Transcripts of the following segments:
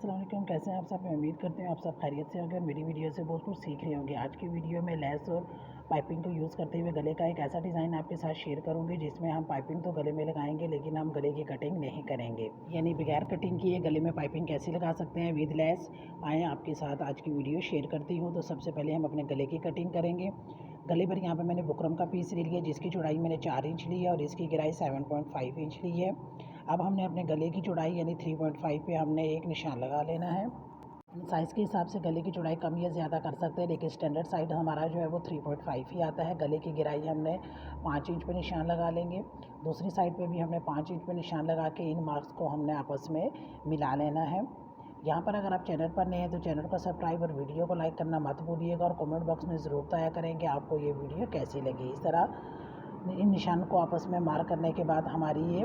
अस्सलाम वालेकुम। कैसे हैं आप सब? मैं उम्मीद करती हूँ आप सब खैरियत से होंगे। मेरी वीडियो से बहुत कुछ सीख रहे होंगे। आज की वीडियो में लेस और पाइपिंग को यूज़ करते हुए गले का एक ऐसा डिज़ाइन आपके साथ शेयर करूँगी जिसमें हम पाइपिंग तो गले में लगाएंगे लेकिन हम गले की कटिंग नहीं करेंगे, यानी बगैर कटिंग किए गले में पाइपिंग कैसे लगा सकते हैं विद लेस। आए आपके साथ आज की वीडियो शेयर करती हूँ। तो सबसे पहले हम अपने गले की कटिंग करेंगे। गले पर यहाँ पर मैंने बुकरम का पीस ले लिया जिसकी चौड़ाई मैंने 4 इंच ली है और इसकी गहराई 7.5 इंच ली है। अब हमने अपने गले की चौड़ाई यानी 3.5 पे हमने एक निशान लगा लेना है। साइज़ के हिसाब से गले की चौड़ाई कम या ज़्यादा कर सकते हैं, लेकिन स्टैंडर्ड साइड हमारा जो है वो 3.5 ही आता है। गले की गहराई हमने 5 इंच पे निशान लगा लेंगे। दूसरी साइड पे भी हमने 5 इंच पे निशान लगा के इन मार्क्स को हमने आपस में मिला लेना है। यहाँ पर अगर आप चैनल पर नए हैं तो चैनल को सब्सक्राइब और वीडियो को लाइक करना मत भूलिएगा और कमेंट बॉक्स में ज़रूर बताया करें कि आपको ये वीडियो कैसी लगी। इस तरह इन निशान को आपस में मार्क करने के बाद हमारी ये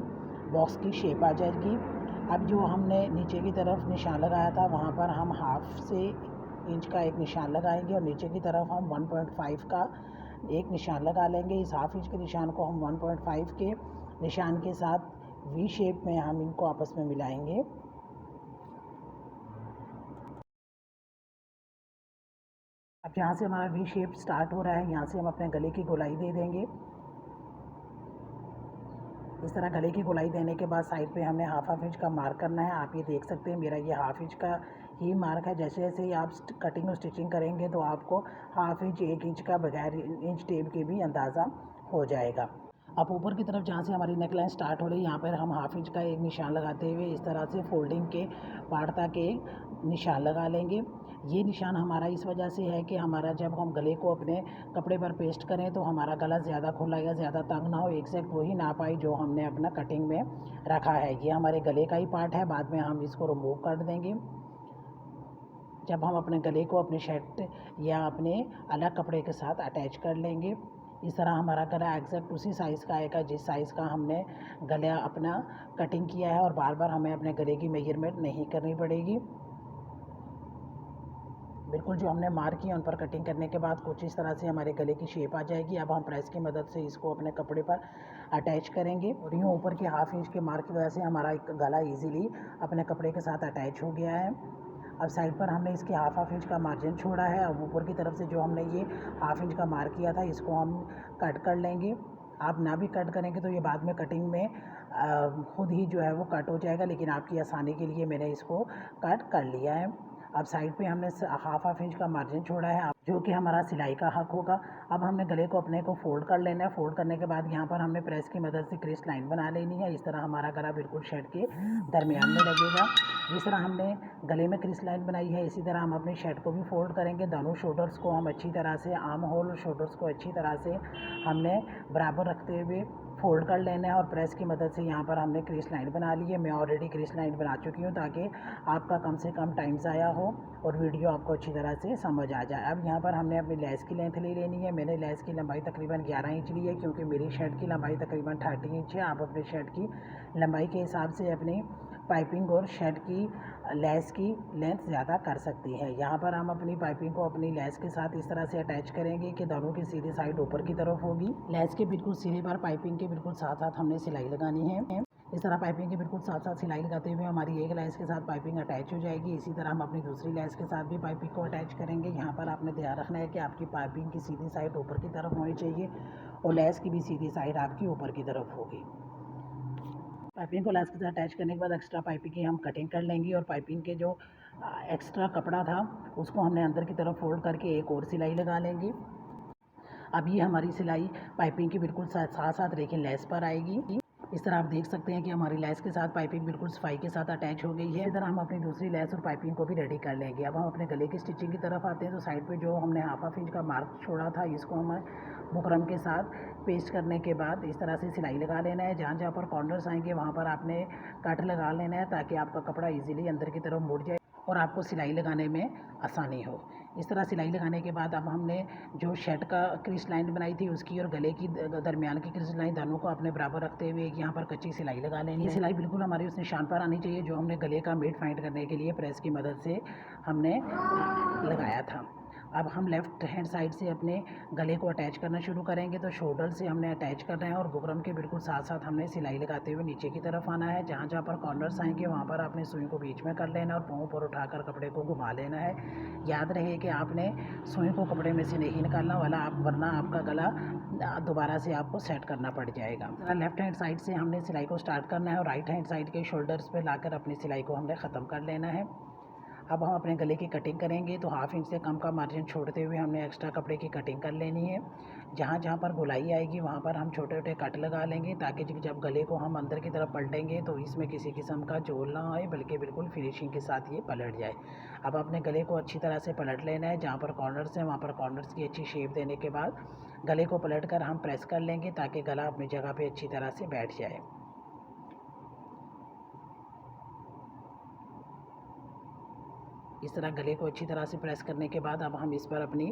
बॉक्स की शेप आ जाएगी। अब जो हमने नीचे की तरफ निशान लगाया था वहाँ पर हम हाफ से इंच का एक निशान लगाएंगे और नीचे की तरफ हम 1.5 का एक निशान लगा लेंगे। इस हाफ इंच के निशान को हम 1.5 के निशान के साथ वी शेप में हम इनको आपस में मिलाएंगे। अब यहाँ से हमारा वी शेप स्टार्ट हो रहा है, यहाँ से हम अपने गले की गोलाई दे देंगे। इस तरह गले की गोलाई देने के बाद साइड पे हमने हाफ इंच का मार्क करना है। आप ये देख सकते हैं मेरा ये हाफ इंच का ही मार्क है। जैसे जैसे ही आप कटिंग और स्टिचिंग करेंगे तो आपको हाफ इंच 1 इंच का बगैर इंच टेप के भी अंदाज़ा हो जाएगा। अब ऊपर की तरफ जहाँ से हमारी नेकलाइन स्टार्ट हो रही है यहाँ पर हम हाफ इंच का एक निशान लगाते हुए इस तरह से फोल्डिंग के पार्ट तक एक निशान लगा लेंगे। ये निशान हमारा इस वजह से है कि हमारा जब हम गले को अपने कपड़े पर पेस्ट करें तो हमारा गला ज़्यादा खुला या ज़्यादा तंग ना हो, एग्जैक्ट वही नाप आए जो हमने अपना कटिंग में रखा है। ये हमारे गले का ही पार्ट है, बाद में हम इसको रिमूव कर देंगे जब हम अपने गले को अपने शर्ट या अपने अलग कपड़े के साथ अटैच कर लेंगे। इस तरह हमारा गला एग्जैक्ट उसी साइज़ का आएगा जिस साइज़ का हमने गला अपना कटिंग किया है और बार बार हमें अपने गले की मेजरमेंट नहीं करनी पड़ेगी। बिल्कुल जो हमने मार्क किया उन पर कटिंग करने के बाद कुछ इस तरह से हमारे गले की शेप आ जाएगी। अब हम प्रेस की मदद से इसको अपने कपड़े पर अटैच करेंगे और यूँ ऊपर के हाफ इंच के मार्क की वजह से हमारा गला इजीली अपने कपड़े के साथ अटैच हो गया है। अब साइड पर हमने इसके हाफ इंच का मार्जिन छोड़ा है। अब ऊपर की तरफ से जो हमने ये हाफ इंच का मार्क किया था इसको हम कट कर लेंगे। आप ना भी कट करेंगे तो ये बाद में कटिंग में खुद ही जो है वो कट हो जाएगा, लेकिन आपकी आसानी के लिए मैंने इसको कट कर लिया है। अब साइड पे हमने हाफ इंच का मार्जिन छोड़ा है जो कि हमारा सिलाई का हक होगा। अब हमने गले को अपने को फोल्ड कर लेना है। फोल्ड करने के बाद यहाँ पर हमने प्रेस की मदद से क्रिस लाइन बना लेनी है। इस तरह हमारा गला बिल्कुल शर्ट के दरमियान में लगेगा। जिस तरह हमने गले में क्रिस लाइन बनाई है इसी तरह हम अपनी शर्ट को भी फोल्ड करेंगे। दोनों शोल्डर्स को हम अच्छी तरह से आर्म होल और शोल्डर्स को अच्छी तरह से हमने बराबर रखते हुए फोल्ड कर लेना है और प्रेस की मदद से यहाँ पर हमने क्रीस लाइन बना ली है। मैं ऑलरेडी क्रीस लाइन बना चुकी हूँ ताकि आपका कम से कम टाइम ज़ाया हो और वीडियो आपको अच्छी तरह से समझ आ जाए। अब यहाँ पर हमने अपनी लेस की लेंथ ले लेनी है। मैंने लेस की लंबाई तकरीबन 11 इंच ली है क्योंकि मेरी शर्ट की लंबाई तकरीबन 30 इंच है। आप अपनी शर्ट की लंबाई के हिसाब से अपनी पाइपिंग और शर्ट की लेस की लेंथ ज़्यादा कर सकती है। यहाँ पर हम अपनी पाइपिंग को अपनी लेस के साथ इस तरह से अटैच करेंगे कि दोनों की सीधी साइड ऊपर की तरफ होगी। लेस के बिल्कुल सिरे पर पाइपिंग के बिल्कुल साथ साथ हमने सिलाई लगानी है। इस तरह पाइपिंग के बिल्कुल साथ साथ सिलाई लगाते हुए हमारी एक लेस के साथ पाइपिंग अटैच हो जाएगी। इसी तरह हम अपनी दूसरी लेस के साथ भी पाइपिंग को अटैच करेंगे। यहाँ पर आपने ध्यान रखना है कि आपकी पाइपिंग की सीधी साइड ऊपर की तरफ होनी चाहिए और लेस की भी सीधी साइड आपकी ऊपर की तरफ होगी। पाइपिंग को लेस के साथ अटैच करने के बाद एक्स्ट्रा पाइपिंग की हम कटिंग कर लेंगे और पाइपिंग के जो एक्स्ट्रा कपड़ा था उसको हमने अंदर की तरफ फोल्ड करके एक और सिलाई लगा लेंगे। अब ये हमारी सिलाई पाइपिंग की बिल्कुल साथ साथ लेकिन लेस पर आएगी। इस तरह आप देख सकते हैं कि हमारी लेस के साथ पाइपिंग बिल्कुल सफाई के साथ अटैच हो गई है। इसी तरह हम अपनी दूसरी लेस और पाइपिंग को भी रेडी कर लेंगे। अब हम अपने गले की स्टिचिंग की तरफ आते हैं तो साइड पे जो हमने हाफ इंच का मार्क छोड़ा था इसको हम बुकरम के साथ पेस्ट करने के बाद इस तरह से सिलाई लगा लेना है। जहाँ जहाँ पर कॉर्नर्स आएंगे वहाँ पर आपने कट लगा लेना है ताकि आपका कपड़ा ईजिली अंदर की तरफ मुड़ जाए और आपको सिलाई लगाने में आसानी हो। इस तरह सिलाई लगाने के बाद अब हमने जो शर्ट का क्रीस लाइन बनाई थी उसकी और गले की दरमियान की क्रीस लाइन दोनों को अपने बराबर रखते हुए यहाँ पर कच्ची सिलाई लगा लेनी है। ये सिलाई बिल्कुल हमारी उस निशान पर आनी चाहिए जो हमने गले का मिड फाइंड करने के लिए प्रेस की मदद से हमने लगाया था। अब हम लेफ़्ट हैंड साइड से अपने गले को अटैच करना शुरू करेंगे। तो शोल्डर से हमने अटैच करना है और बुकरम के बिल्कुल साथ साथ हमने सिलाई लगाते हुए नीचे की तरफ आना है। जहाँ जहाँ पर कॉर्नर्स आएंगे वहाँ पर आपने सुई को बीच में कर लेना है और पाँव पर उठाकर कपड़े को घुमा लेना है। याद रहे कि आपने सुई को कपड़े में से नहीं निकालना वाला, वरना आपका गला दोबारा से आपको सेट करना पड़ जाएगा। लेफ़्ट हैंड साइड से हमने सिलाई को स्टार्ट करना है और राइट हैंड साइड के शोल्डर्स पर लाकर अपनी सिलाई को हमने ख़त्म कर लेना है। अब हम अपने गले की कटिंग करेंगे तो हाफ इंच से कम का मार्जिन छोड़ते हुए हमने एक्स्ट्रा कपड़े की कटिंग कर लेनी है। जहाँ जहाँ पर गोलाई आएगी वहाँ पर हम छोटे छोटे कट लगा लेंगे, ताकि जब गले को हम अंदर की तरफ पलटेंगे तो इसमें किसी किस्म का झोल ना आए, बल्कि बिल्कुल फिनिशिंग के साथ ये पलट जाए। अब अपने गले को अच्छी तरह से पलट लेना है। जहाँ पर कॉर्नर्स हैं वहाँ पर कॉर्नर्स की अच्छी शेप देने के बाद गले को पलट कर हम प्रेस कर लेंगे, ताकि गला अपनी जगह पर अच्छी तरह से बैठ जाए। इस तरह गले को अच्छी तरह से प्रेस करने के बाद अब हम इस पर अपनी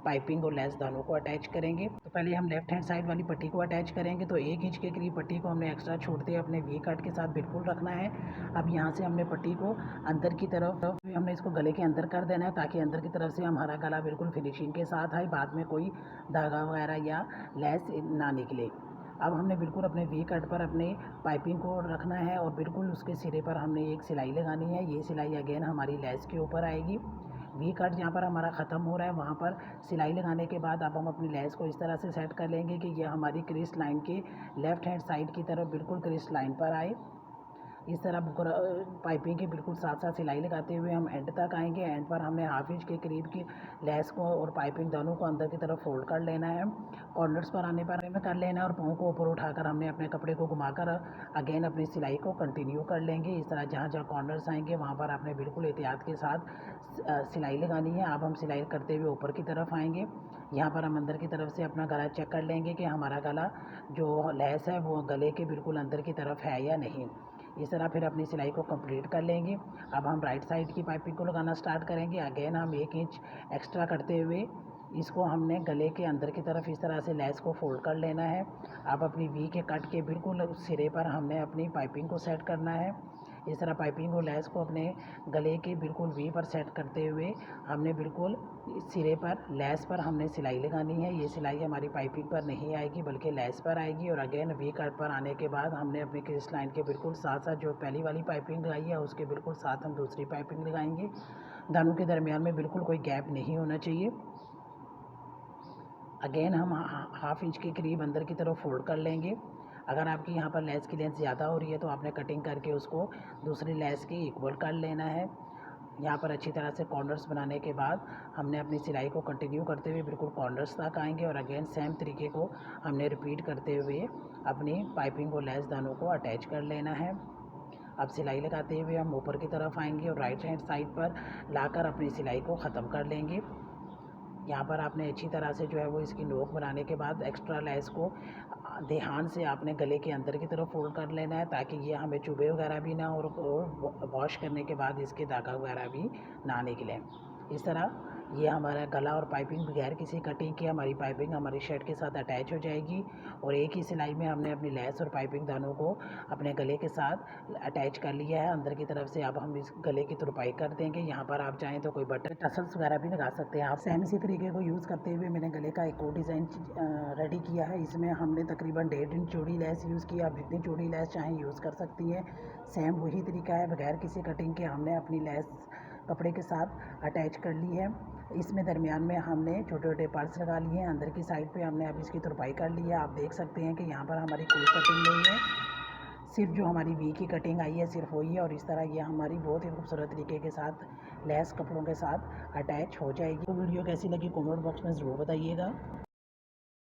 पाइपिंग और लेस दानों को अटैच करेंगे। तो पहले हम लेफ्ट हैंड साइड वाली पट्टी को अटैच करेंगे। तो 1 इंच के करीब पट्टी को हमने एक्स्ट्रा छोड़ते अपने वी कट के साथ बिल्कुल रखना है। अब यहाँ से हमने पट्टी को अंदर की तरफ हमने इसको गले के अंदर कर देना है, ताकि अंदर की तरफ से हमारा गला बिल्कुल फिनिशिंग के साथ आए, बाद में कोई धागा वगैरह या लेस ना निकले। अब हमने बिल्कुल अपने वी कट पर अपने पाइपिंग को रखना है और बिल्कुल उसके सिरे पर हमने एक सिलाई लगानी है। ये सिलाई अगेन हमारी लेस के ऊपर आएगी। वी कट जहाँ पर हमारा ख़त्म हो रहा है वहाँ पर सिलाई लगाने के बाद अब हम अपनी लेस को इस तरह से सेट कर लेंगे कि ये हमारी क्रीज लाइन के लेफ़्ट हैंड साइड की तरफ बिल्कुल क्रीज लाइन पर आए। इस तरह पाइपिंग के बिल्कुल साथ साथ सिलाई लगाते हुए हम एंड तक आएंगे। एंड पर हमने हाफ इंच के करीब की लेस को और पाइपिंग दोनों को अंदर की तरफ फोल्ड कर लेना है। कॉर्नर्स पर आने पर हमें कर लेना है और पाँव को ऊपर उठाकर हमने अपने कपड़े को घुमाकर अगेन अपनी सिलाई को कंटिन्यू कर लेंगे। इस तरह जहाँ जहाँ कॉर्नर्स आएंगे वहाँ पर आपने बिल्कुल एहतियात के साथ सिलाई लगानी है। अब हम सिलाई करते हुए ऊपर की तरफ आएंगे। यहाँ पर हम अंदर की तरफ से अपना गला चेक कर लेंगे कि हमारा गला जो लेस है वो गले के बिल्कुल अंदर की तरफ है या नहीं। इस तरह फिर अपनी सिलाई को कंप्लीट कर लेंगे। अब हम राइट साइड की पाइपिंग को लगाना स्टार्ट करेंगे। अगेन हम 1 इंच एक्स्ट्रा करते हुए इसको हमने गले के अंदर की तरफ इस तरह से लेस को फोल्ड कर लेना है। अब अपनी वी के कट के बिल्कुल सिरे पर हमने अपनी पाइपिंग को सेट करना है। इस तरह पाइपिंग और लेस को अपने गले के बिल्कुल वी पर सेट करते हुए हमने बिल्कुल सिरे पर लेस पर हमने सिलाई लगानी है। ये सिलाई हमारी पाइपिंग पर नहीं आएगी बल्कि लेस पर आएगी। और अगेन वी कट पर आने के बाद हमने अपनी क्रीज लाइन के बिल्कुल साथ साथ जो पहली वाली पाइपिंग लगाई है उसके बिल्कुल साथ हम दूसरी पाइपिंग लगाएंगे। दानों के दरमियान में बिल्कुल कोई गैप नहीं होना चाहिए। अगेन हम हाफ इंच के करीब अंदर की तरफ फोल्ड कर लेंगे। अगर आपकी यहाँ पर लेस की लेंथ ज़्यादा हो रही है तो आपने कटिंग करके उसको दूसरी लेस के इक्वल कर लेना है। यहाँ पर अच्छी तरह से कॉर्नर्स बनाने के बाद हमने अपनी सिलाई को कंटिन्यू करते हुए बिल्कुल कॉर्नर्स तक आएंगे और अगेन सेम तरीके को हमने रिपीट करते हुए अपनी पाइपिंग और लेस दानों को अटैच कर लेना है। अब सिलाई लगाते हुए हम ऊपर की तरफ आएंगे और राइट हैंड साइड पर लाकर अपनी सिलाई को ख़त्म कर लेंगे। यहाँ पर आपने अच्छी तरह से जो है वो इसकी नोक बनाने के बाद एक्स्ट्रा लेस को ध्यान से आपने गले के अंदर की तरफ फोल्ड कर लेना है, ताकि ये हमें चुभे वगैरह भी ना और वॉश करने के बाद इसके धागा वगैरह भी ना निकले। इस तरह ये हमारा गला और पाइपिंग बगैर किसी कटिंग के हमारी पाइपिंग हमारी शर्ट के साथ अटैच हो जाएगी। और एक ही सिलाई में हमने अपनी लेस और पाइपिंग दोनों को अपने गले के साथ अटैच कर लिया है अंदर की तरफ से। अब हम इस गले की तुरपाई कर देंगे। यहाँ पर आप चाहें तो कोई बटन टसल्स वगैरह भी लगा सकते हैं। आप सेम इसी तरीके को यूज़ करते हुए मैंने गले का एक और डिज़ाइन रेडी किया है। इसमें हमने तकरीबन 1.5 इंच चौड़ी लेस यूज़ की। आप जितनी चौड़ी लेस चाहें यूज़ कर सकती हैं। सेम वही तरीका है, बगैर किसी कटिंग के हमने अपनी लेस कपड़े के साथ अटैच कर ली है। इसमें दरमियान में हमने छोटे छोटे पर्स लगा लिए हैं। अंदर की साइड पे हमने अब इसकी तुरपाई कर ली है। आप देख सकते हैं कि यहाँ पर हमारी कोई कटिंग नहीं है, सिर्फ जो हमारी वी की कटिंग आई है सिर्फ वही है। और इस तरह ये हमारी बहुत ही खूबसूरत तरीके के साथ लेस कपड़ों के साथ अटैच हो जाएगी। तो वीडियो कैसी लगी कमेंट बॉक्स में ज़रूर बताइएगा।